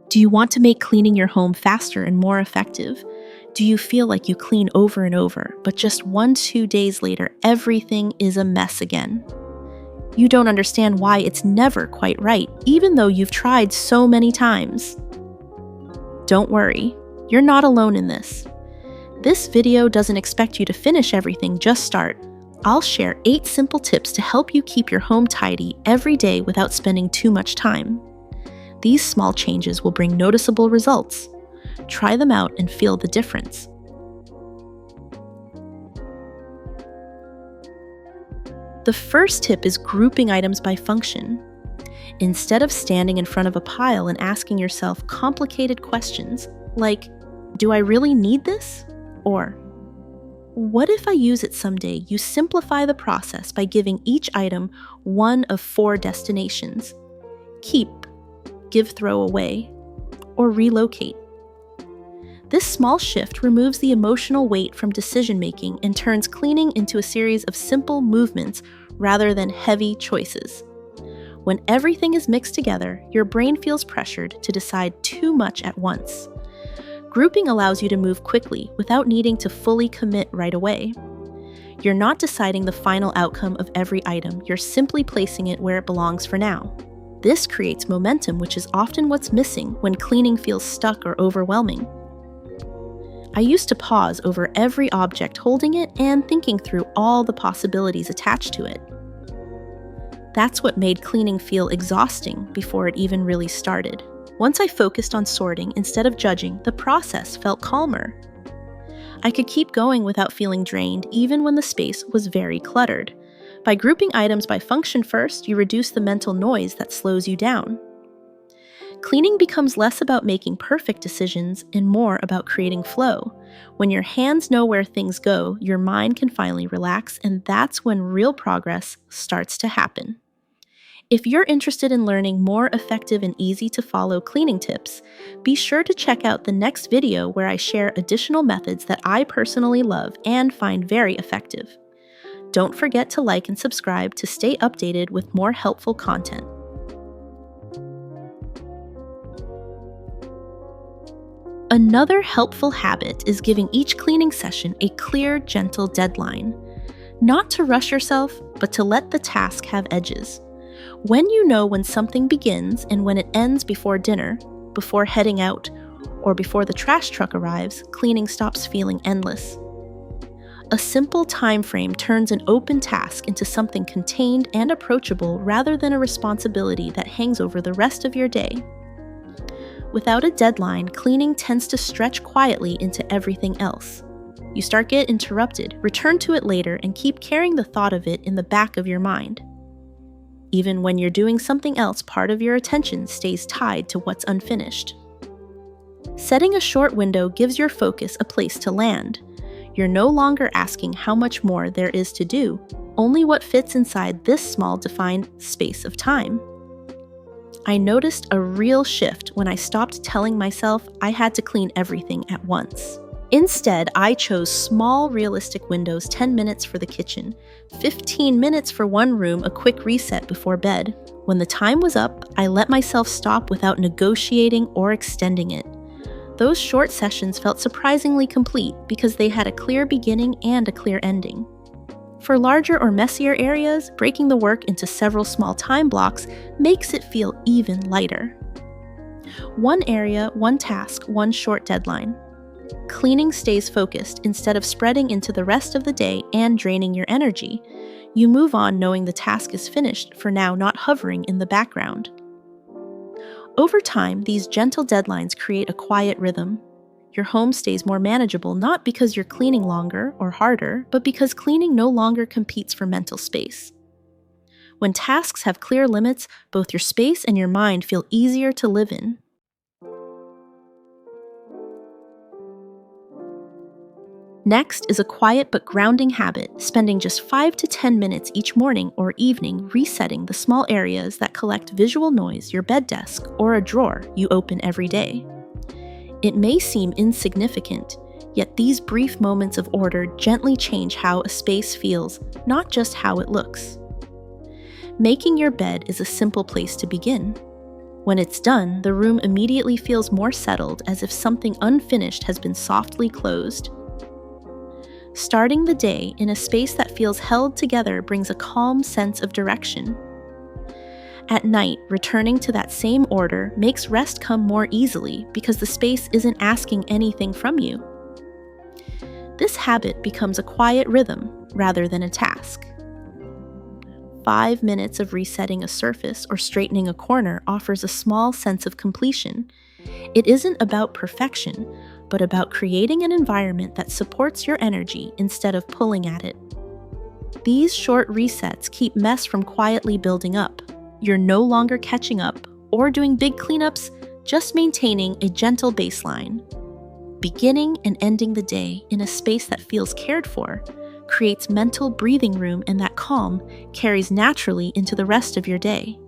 Do you want to make cleaning your home faster and more effective? Do you feel like you clean over and over, but just 1-2 days later, everything is a mess again? You don't understand why it's never quite right, even though you've tried so many times. Don't worry, you're not alone in this. This video doesn't expect you to finish everything, just start. I'll share 8 simple tips to help you keep your home tidy every day without spending too much time. These small changes will bring noticeable results. Try them out and feel the difference. The first tip is grouping items by function. Instead of standing in front of a pile and asking yourself complicated questions like, do I really need this? Or, what if I use it someday? You simplify the process by giving each item one of 4 destinations: keep, give, throw away, or relocate. This small shift removes the emotional weight from decision-making and turns cleaning into a series of simple movements rather than heavy choices. When everything is mixed together, your brain feels pressured to decide too much at once. Grouping allows you to move quickly without needing to fully commit right away. You're not deciding the final outcome of every item, you're simply placing it where it belongs for now. This creates momentum, which is often what's missing when cleaning feels stuck or overwhelming. I used to pause over every object, holding it and thinking through all the possibilities attached to it. That's what made cleaning feel exhausting before it even really started. Once I focused on sorting instead of judging, the process felt calmer. I could keep going without feeling drained, even when the space was very cluttered. By grouping items by function first, you reduce the mental noise that slows you down. Cleaning becomes less about making perfect decisions and more about creating flow. When your hands know where things go, your mind can finally relax, and that's when real progress starts to happen. If you're interested in learning more effective and easy-to-follow cleaning tips, be sure to check out the next video where I share additional methods that I personally love and find very effective. Don't forget to like and subscribe to stay updated with more helpful content. Another helpful habit is giving each cleaning session a clear, gentle deadline. Not to rush yourself, but to let the task have edges. When you know when something begins and when it ends before dinner, before heading out, or before the trash truck arrives, cleaning stops feeling endless. A simple time frame turns an open task into something contained and approachable rather than a responsibility that hangs over the rest of your day. Without a deadline, cleaning tends to stretch quietly into everything else. You start to get interrupted, return to it later, and keep carrying the thought of it in the back of your mind. Even when you're doing something else, part of your attention stays tied to what's unfinished. Setting a short window gives your focus a place to land. You're no longer asking how much more there is to do, only what fits inside this small defined space of time. I noticed a real shift when I stopped telling myself I had to clean everything at once. Instead, I chose small, realistic windows: 10 minutes for the kitchen, 15 minutes for one room, a quick reset before bed. When the time was up, I let myself stop without negotiating or extending it. Those short sessions felt surprisingly complete because they had a clear beginning and a clear ending. For larger or messier areas, breaking the work into several small time blocks makes it feel even lighter. One area, one task, one short deadline. Cleaning stays focused instead of spreading into the rest of the day and draining your energy. You move on knowing the task is finished, for now not hovering in the background. Over time, these gentle deadlines create a quiet rhythm. Your home stays more manageable not because you're cleaning longer or harder, but because cleaning no longer competes for mental space. When tasks have clear limits, both your space and your mind feel easier to live in. Next is a quiet but grounding habit, spending just 5 to 10 minutes each morning or evening resetting the small areas that collect visual noise, your bed desk, or a drawer you open every day. It may seem insignificant, yet these brief moments of order gently change how a space feels, not just how it looks. Making your bed is a simple place to begin. When it's done, the room immediately feels more settled, as if something unfinished has been softly closed. Starting the day in a space that feels held together brings a calm sense of direction. At night, returning to that same order makes rest come more easily because the space isn't asking anything from you. This habit becomes a quiet rhythm rather than a task. 5 minutes of resetting a surface or straightening a corner offers a small sense of completion. It isn't about perfection, but about creating an environment that supports your energy instead of pulling at it. These short resets keep mess from quietly building up. You're no longer catching up or doing big cleanups, just maintaining a gentle baseline. Beginning and ending the day in a space that feels cared for creates mental breathing room, and that calm carries naturally into the rest of your day.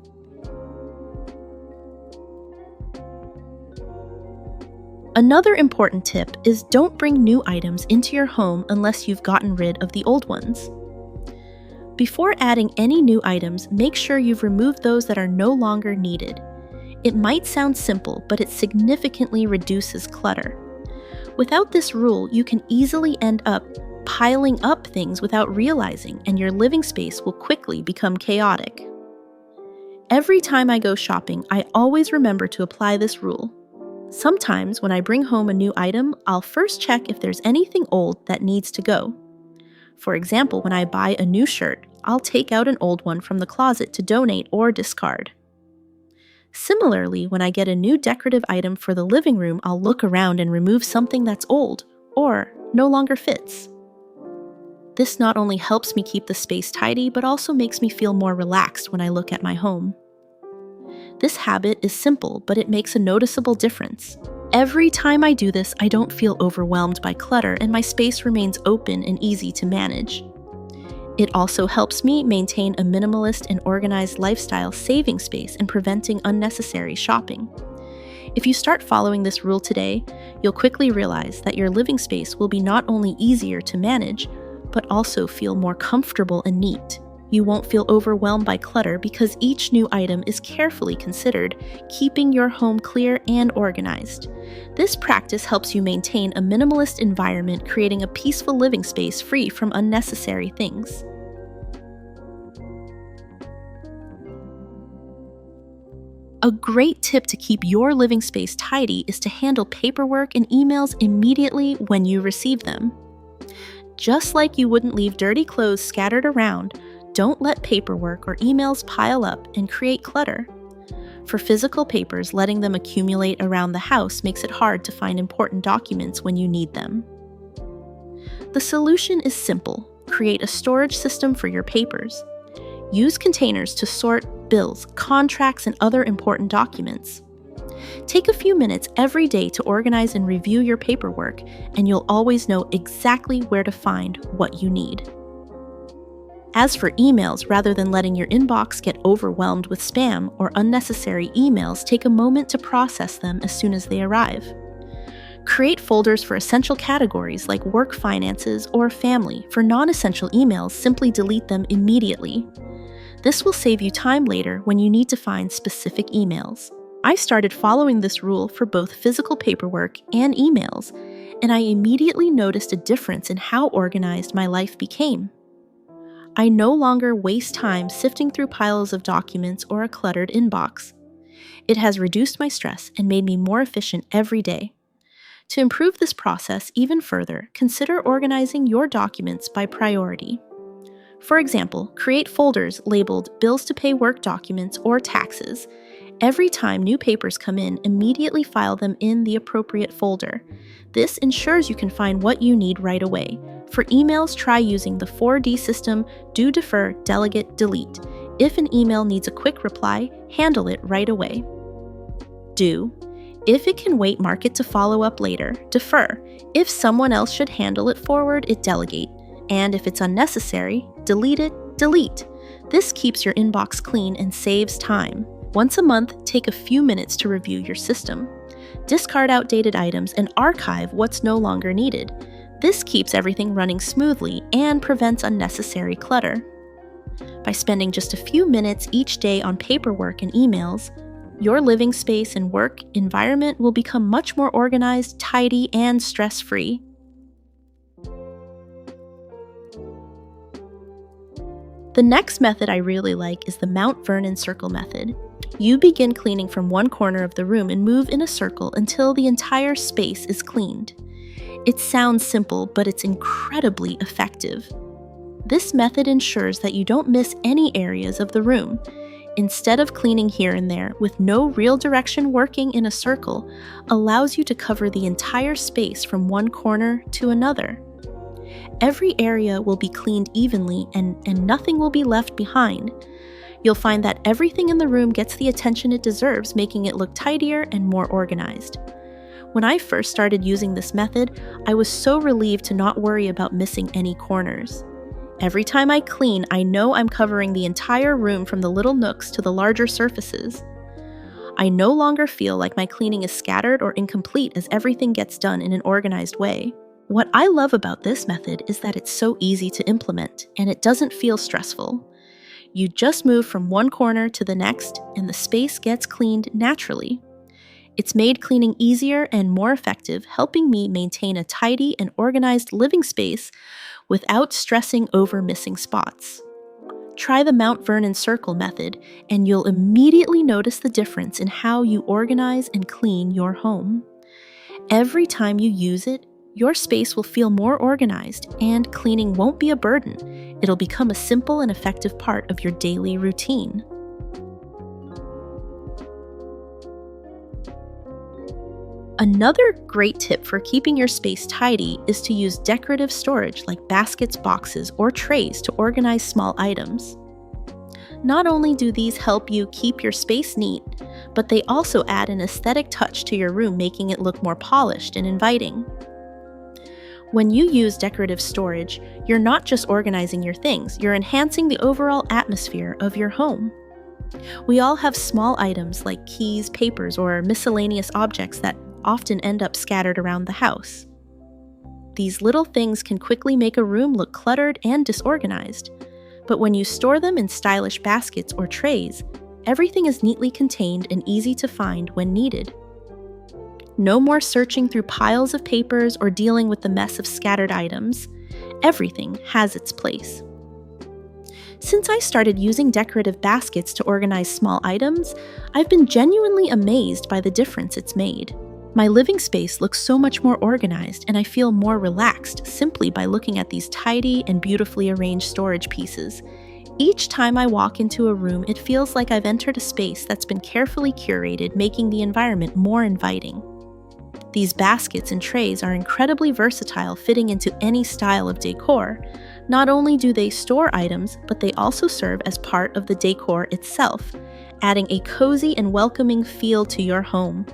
Another important tip is don't bring new items into your home unless you've gotten rid of the old ones. Before adding any new items, make sure you've removed those that are no longer needed. It might sound simple, but it significantly reduces clutter. Without this rule, you can easily end up piling up things without realizing, and your living space will quickly become chaotic. Every time I go shopping, I always remember to apply this rule. Sometimes when I bring home a new item, I'll first check if there's anything old that needs to go. For example, when I buy a new shirt, I'll take out an old one from the closet to donate or discard. Similarly, when I get a new decorative item for the living room, I'll look around and remove something that's old or no longer fits. This not only helps me keep the space tidy, but also makes me feel more relaxed when I look at my home. This habit is simple, but it makes a noticeable difference. Every time I do this, I don't feel overwhelmed by clutter, and my space remains open and easy to manage. It also helps me maintain a minimalist and organized lifestyle, saving space and preventing unnecessary shopping. If you start following this rule today, you'll quickly realize that your living space will be not only easier to manage, but also feel more comfortable and neat. You won't feel overwhelmed by clutter because each new item is carefully considered, keeping your home clear and organized. This practice helps you maintain a minimalist environment, creating a peaceful living space free from unnecessary things. A great tip to keep your living space tidy is to handle paperwork and emails immediately when you receive them. Just like you wouldn't leave dirty clothes scattered around, don't let paperwork or emails pile up and create clutter. For physical papers, letting them accumulate around the house makes it hard to find important documents when you need them. The solution is simple. Create a storage system for your papers. Use containers to sort bills, contracts, and other important documents. Take a few minutes every day to organize and review your paperwork, and you'll always know exactly where to find what you need. As for emails, rather than letting your inbox get overwhelmed with spam or unnecessary emails, take a moment to process them as soon as they arrive. Create folders for essential categories like work, finances, or family. For non-essential emails, simply delete them immediately. This will save you time later when you need to find specific emails. I started following this rule for both physical paperwork and emails, and I immediately noticed a difference in how organized my life became. I no longer waste time sifting through piles of documents or a cluttered inbox. It has reduced my stress and made me more efficient every day. To improve this process even further, consider organizing your documents by priority. For example, create folders labeled Bills to Pay Work Documents or Taxes. Every time new papers come in, immediately file them in the appropriate folder. This ensures you can find what you need right away. For emails, try using the 4D system: do, defer, delegate, delete. If an email needs a quick reply, handle it right away. Do. If it can wait, mark it to follow up later. Defer. If someone else should handle it, forward it, delegate. And if it's unnecessary, delete it, delete. This keeps your inbox clean and saves time. Once a month, take a few minutes to review your system. Discard outdated items and archive what's no longer needed. This keeps everything running smoothly and prevents unnecessary clutter. By spending just a few minutes each day on paperwork and emails, Your living space and work environment will become much more organized, tidy, and stress-free. The next method I really like is the Mount Vernon circle method. You begin cleaning from one corner of the room and move in a circle until the entire space is cleaned. It sounds simple, but it's incredibly effective. This method ensures that you don't miss any areas of the room. Instead of cleaning here and there, with no real direction, working in a circle allows you to cover the entire space from one corner to another. Every area will be cleaned evenly and nothing will be left behind. You'll find that everything in the room gets the attention it deserves, making it look tidier and more organized. When I first started using this method, I was so relieved to not worry about missing any corners. Every time I clean, I know I'm covering the entire room from the little nooks to the larger surfaces. I no longer feel like my cleaning is scattered or incomplete as everything gets done in an organized way. What I love about this method is that it's so easy to implement and it doesn't feel stressful. You just move from one corner to the next and the space gets cleaned naturally. It's made cleaning easier and more effective, helping me maintain a tidy and organized living space without stressing over missing spots. Try the Mount Vernon circle method, and you'll immediately notice the difference in how you organize and clean your home. Every time you use it, your space will feel more organized, and cleaning won't be a burden. It'll become a simple and effective part of your daily routine. Another great tip for keeping your space tidy is to use decorative storage like baskets, boxes, or trays to organize small items. Not only do these help you keep your space neat, but they also add an aesthetic touch to your room, making it look more polished and inviting. When you use decorative storage, you're not just organizing your things, you're enhancing the overall atmosphere of your home. We all have small items like keys, papers, or miscellaneous objects that often end up scattered around the house. These little things can quickly make a room look cluttered and disorganized, but when you store them in stylish baskets or trays, everything is neatly contained and easy to find when needed. No more searching through piles of papers or dealing with the mess of scattered items. Everything has its place. Since I started using decorative baskets to organize small items, I've been genuinely amazed by the difference it's made. My living space looks so much more organized, and I feel more relaxed simply by looking at these tidy and beautifully arranged storage pieces. Each time I walk into a room, it feels like I've entered a space that's been carefully curated, making the environment more inviting. These baskets and trays are incredibly versatile, fitting into any style of decor. Not only do they store items, but they also serve as part of the decor itself, adding a cozy and welcoming feel to your home.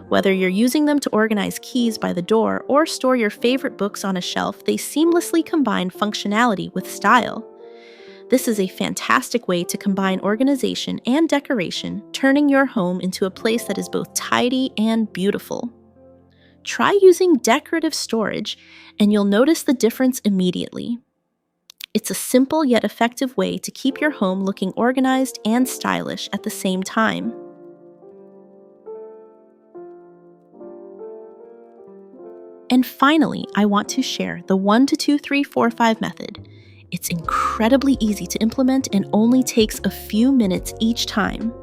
Whether you're using them to organize keys by the door or store your favorite books on a shelf, they seamlessly combine functionality with style. This is a fantastic way to combine organization and decoration, turning your home into a place that is both tidy and beautiful. Try using decorative storage, and you'll notice the difference immediately. It's a simple yet effective way to keep your home looking organized and stylish at the same time. And finally, I want to share the 1, 2, 3, 4, 5 method. It's incredibly easy to implement and only takes a few minutes each time.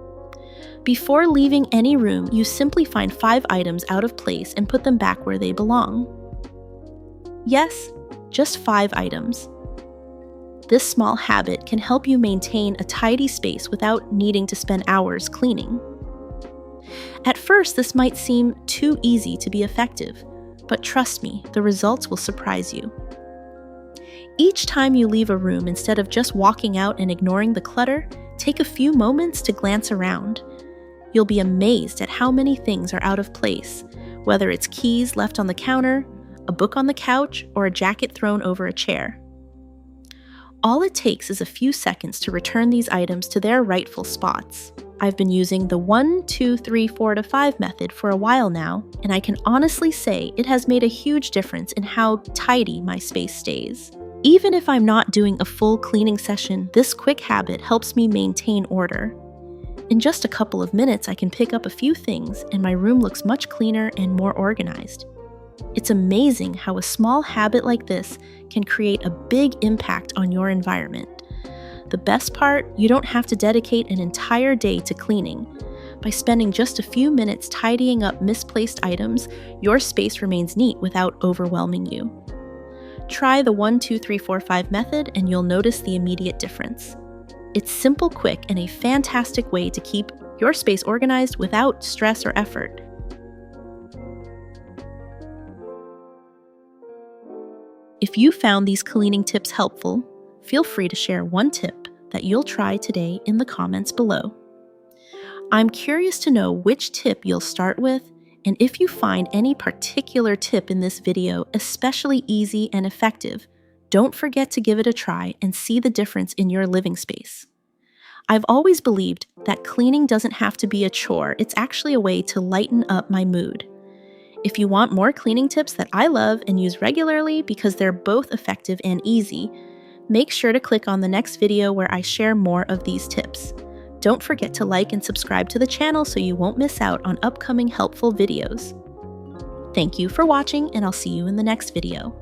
Before leaving any room, you simply find 5 items out of place and put them back where they belong. Yes, just 5 items. This small habit can help you maintain a tidy space without needing to spend hours cleaning. At first, this might seem too easy to be effective, but trust me, the results will surprise you. Each time you leave a room, instead of just walking out and ignoring the clutter, take a few moments to glance around. You'll be amazed at how many things are out of place, whether it's keys left on the counter, a book on the couch, or a jacket thrown over a chair. All it takes is a few seconds to return these items to their rightful spots. I've been using the 1, 2, 3, 4 to 5 method for a while now, and I can honestly say it has made a huge difference in how tidy my space stays. Even if I'm not doing a full cleaning session, this quick habit helps me maintain order. In just a couple of minutes, I can pick up a few things and my room looks much cleaner and more organized. It's amazing how a small habit like this can create a big impact on your environment. The best part, you don't have to dedicate an entire day to cleaning. By spending just a few minutes tidying up misplaced items, your space remains neat without overwhelming you. Try the 1, 2, 3, 4, 5 method and you'll notice the immediate difference. It's simple, quick, and a fantastic way to keep your space organized without stress or effort. If you found these cleaning tips helpful, feel free to share one tip that you'll try today in the comments below. I'm curious to know which tip you'll start with, and if you find any particular tip in this video especially easy and effective, don't forget to give it a try and see the difference in your living space. I've always believed that cleaning doesn't have to be a chore, it's actually a way to lighten up my mood. If you want more cleaning tips that I love and use regularly because they're both effective and easy, make sure to click on the next video where I share more of these tips. Don't forget to like and subscribe to the channel so you won't miss out on upcoming helpful videos. Thank you for watching, and I'll see you in the next video.